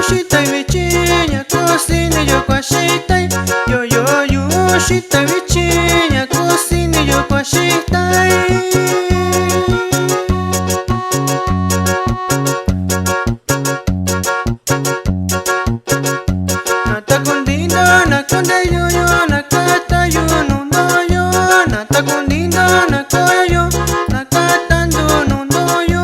Shitai vichiña cocina yo kwa shitai yo shitai vichiña cocina yo kwa shitai Nata kundinda na kunde yo na kata yo no yo Nata kundinda na kaya yo na kata no yo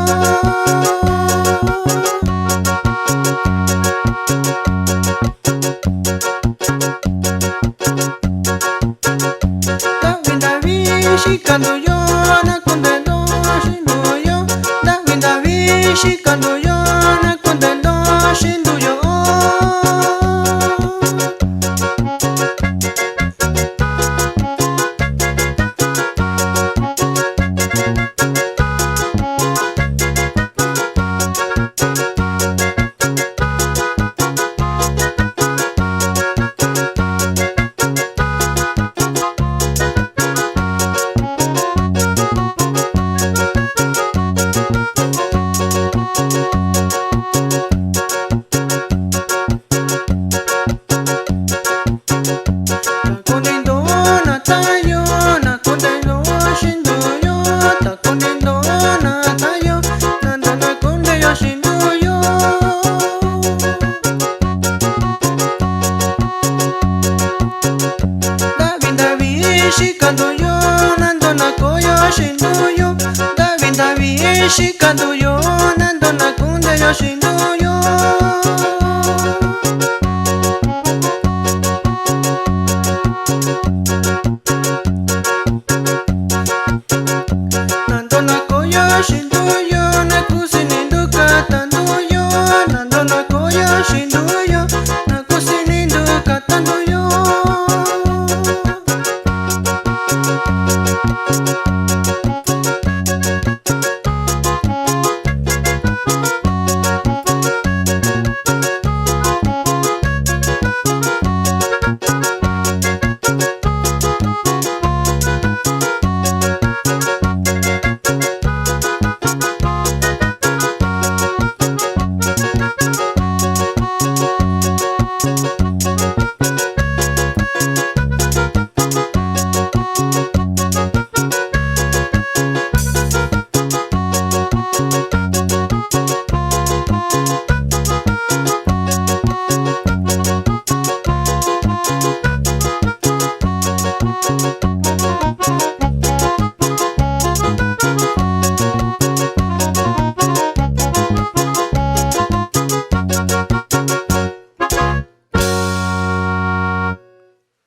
Shikando yo na kundendo shindu yo David shikando yo na kundendo shindu yo Shikando yo nando na koyo shindu yo David shikando yo nando na kunde yo shindu yo